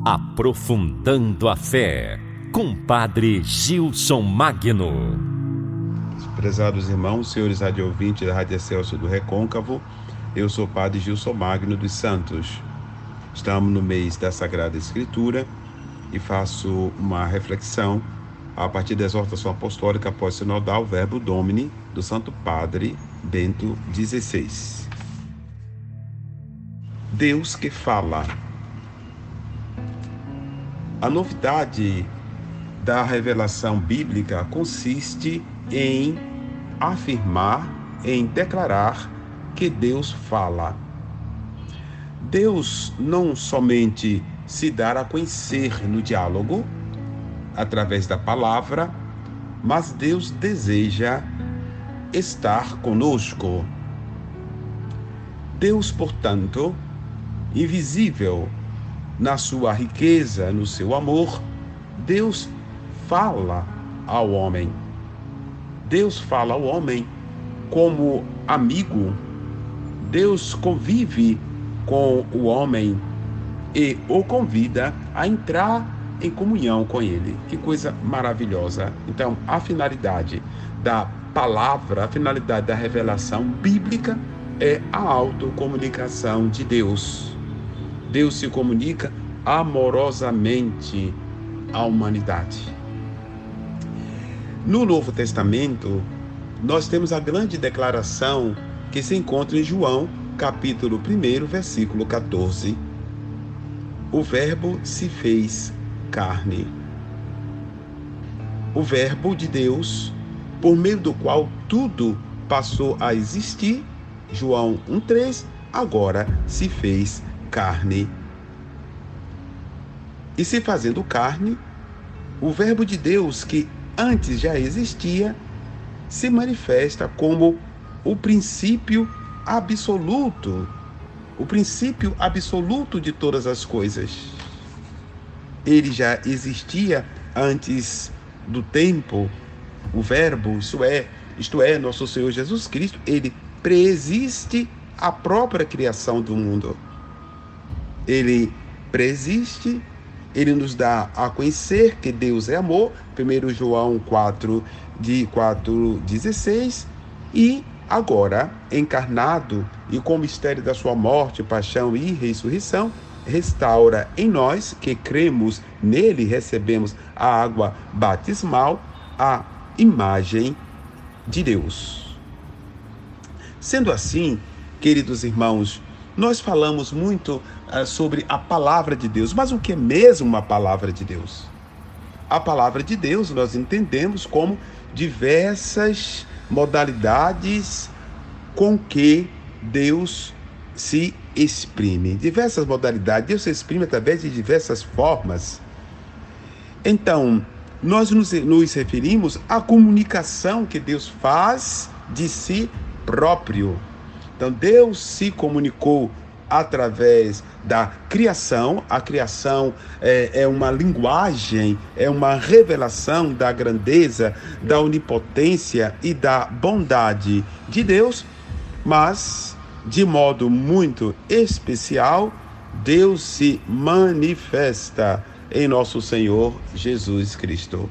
Aprofundando a Fé, com Padre Gilson Magno. Prezados irmãos, senhores radioouvintes da Rádio Excelsior do Recôncavo, eu sou Padre Gilson Magno dos Santos. Estamos no mês da Sagrada Escritura e faço uma reflexão a partir da exortação apostólica pós-sinodal Verbo Domini do Santo Padre Bento XVI. Deus que fala. A novidade da revelação bíblica consiste em afirmar, em declarar que Deus fala. Deus não somente se dá a conhecer no diálogo, através da palavra, mas Deus deseja estar conosco. Deus, portanto, invisível na sua riqueza, no seu amor, Deus fala ao homem. Deus fala ao homem como amigo. Deus convive com o homem e o convida a entrar em comunhão com ele. Que coisa maravilhosa. Então, a finalidade da palavra, a finalidade da revelação bíblica é a autocomunicação de Deus. Deus se comunica amorosamente à humanidade. No Novo Testamento, nós temos a grande declaração que se encontra em João, capítulo 1, versículo 14. O Verbo se fez carne. O Verbo de Deus, por meio do qual tudo passou a existir, João 1,3, agora se fez carne. E se fazendo carne, o Verbo de Deus, que antes já existia, se manifesta como o princípio absoluto de todas as coisas. Ele já existia antes do tempo. O Verbo, isto é, nosso Senhor Jesus Cristo, ele preexiste a própria criação do mundo. Ele preexiste, ele nos dá a conhecer que Deus é amor, 1 João 4:16, e agora, encarnado e com o mistério da sua morte, paixão e ressurreição, restaura em nós, que cremos nele, recebemos a água batismal, a imagem de Deus. Sendo assim, queridos irmãos, nós falamos muito sobre a palavra de Deus, mas o que é mesmo a palavra de Deus? A palavra de Deus nós entendemos como diversas modalidades com que Deus se exprime. Diversas modalidades, Deus se exprime através de diversas formas. Então, nós nos referimos à comunicação que Deus faz de si próprio. Então, Deus se comunicou através da criação. A criação é uma linguagem, é uma revelação da grandeza, da onipotência e da bondade de Deus, mas, de modo muito especial, Deus se manifesta em nosso Senhor Jesus Cristo.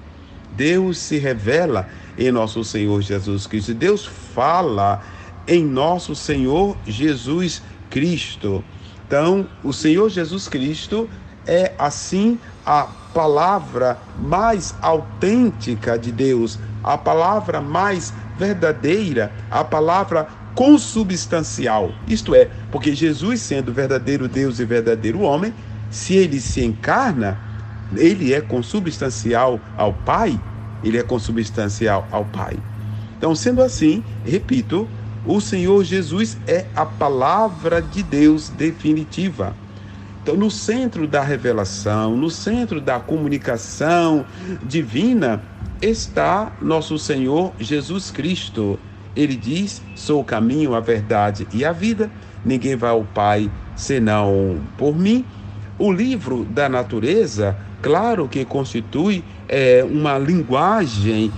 Deus se revela em nosso Senhor Jesus Cristo. Deus fala em nosso Senhor Jesus Cristo. Então, o Senhor Jesus Cristo é, assim, a palavra mais autêntica de Deus, a palavra mais verdadeira, a palavra consubstancial. Isto é, porque Jesus, sendo verdadeiro Deus e verdadeiro homem, se ele se encarna, ele é consubstancial ao Pai, ele é consubstancial ao Pai. Então, sendo assim, repito, o Senhor Jesus é a palavra de Deus definitiva. Então, no centro da revelação, no centro da comunicação divina, está nosso Senhor Jesus Cristo. Ele diz: sou o caminho, a verdade e a vida. Ninguém vai ao Pai senão por mim. O livro da natureza, claro que constitui uma linguagem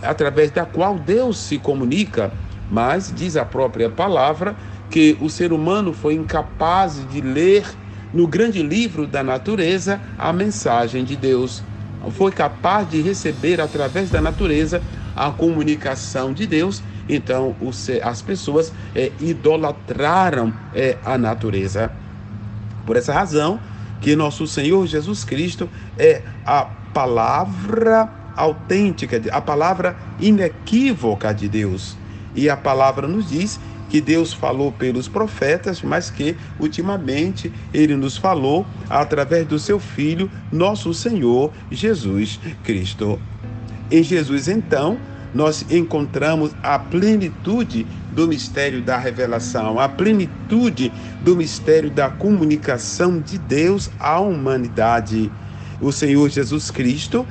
através da qual Deus se comunica, mas diz a própria palavra que o ser humano foi incapaz de ler no grande livro da natureza, a mensagem de Deus. Foi capaz de receber através da natureza a comunicação de Deus. Então as pessoas idolatraram a natureza. Por essa razão que nosso Senhor Jesus Cristo é a palavra autêntica, a palavra inequívoca de Deus. E a palavra nos diz que Deus falou pelos profetas, mas que ultimamente Ele nos falou através do seu Filho, nosso Senhor Jesus Cristo. Em Jesus, então, nós encontramos a plenitude do mistério da revelação, a plenitude do mistério da comunicação de Deus à humanidade. O Senhor Jesus Cristo,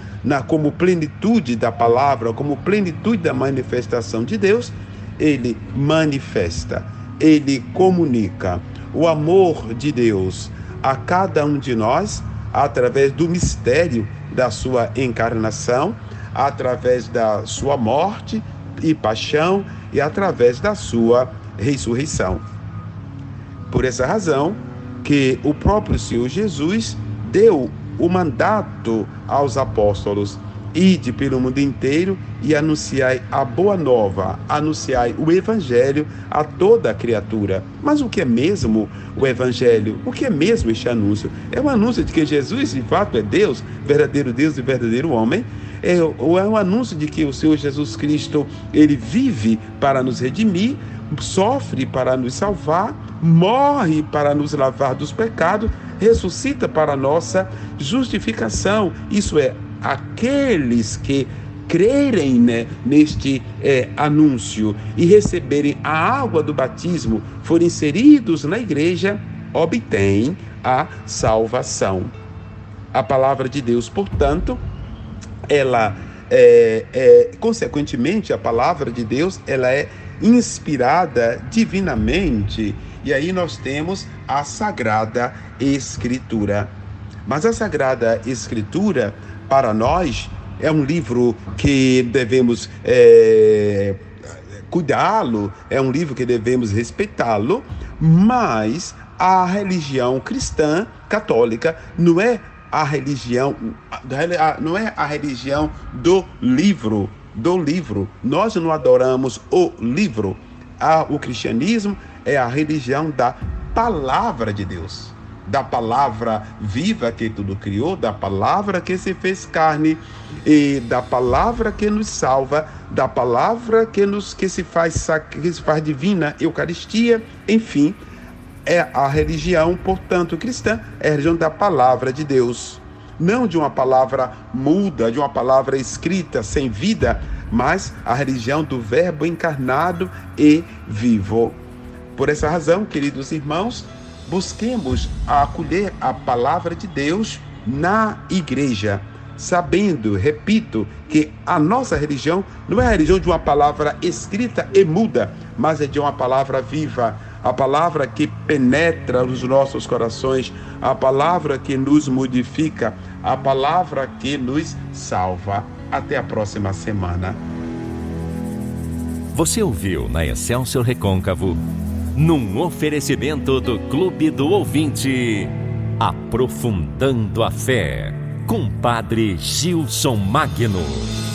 como plenitude da palavra, como plenitude da manifestação de Deus, Ele manifesta, Ele comunica o amor de Deus a cada um de nós através do mistério da sua encarnação, através da sua morte e paixão e através da sua ressurreição. Por essa razão que o próprio Senhor Jesus deu o mandato aos apóstolos: ide pelo mundo inteiro e anunciai a boa nova, anunciai o evangelho a toda a criatura. Mas o que é mesmo o evangelho? O que é mesmo este anúncio? É um anúncio de que Jesus de fato é Deus e verdadeiro homem. É um anúncio de que o Senhor Jesus Cristo, Ele vive para nos redimir, sofre para nos salvar, morre para nos lavar dos pecados, ressuscita para a nossa justificação. Isso é, aqueles que crerem neste anúncio e receberem a água do batismo, forem inseridos na igreja, obtêm a salvação. A palavra de Deus, portanto, ela consequentemente, a palavra de Deus, ela é inspirada divinamente. E aí nós temos a Sagrada Escritura. Mas a Sagrada Escritura, para nós, é um livro que devemos cuidá-lo, é um livro que devemos respeitá-lo, mas a religião cristã católica não é a religião do livro. Nós não adoramos o livro. O cristianismo é a religião da palavra de Deus, da palavra viva que tudo criou, da palavra que se fez carne, e da palavra que nos salva, da palavra que se faz divina, Eucaristia, enfim. É a religião, portanto, cristã, é a religião da palavra de Deus. Não de uma palavra muda, de uma palavra escrita, sem vida, mas a religião do Verbo encarnado e vivo. Por essa razão, queridos irmãos, busquemos acolher a palavra de Deus na igreja, sabendo, repito, que a nossa religião não é a religião de uma palavra escrita e muda, mas é de uma palavra viva, a palavra que penetra os nossos corações, a palavra que nos modifica, a palavra que nos salva. Até a próxima semana. Você ouviu na Excelsior Recôncavo, num oferecimento do Clube do Ouvinte, Aprofundando a Fé, com Padre Gilson Magno.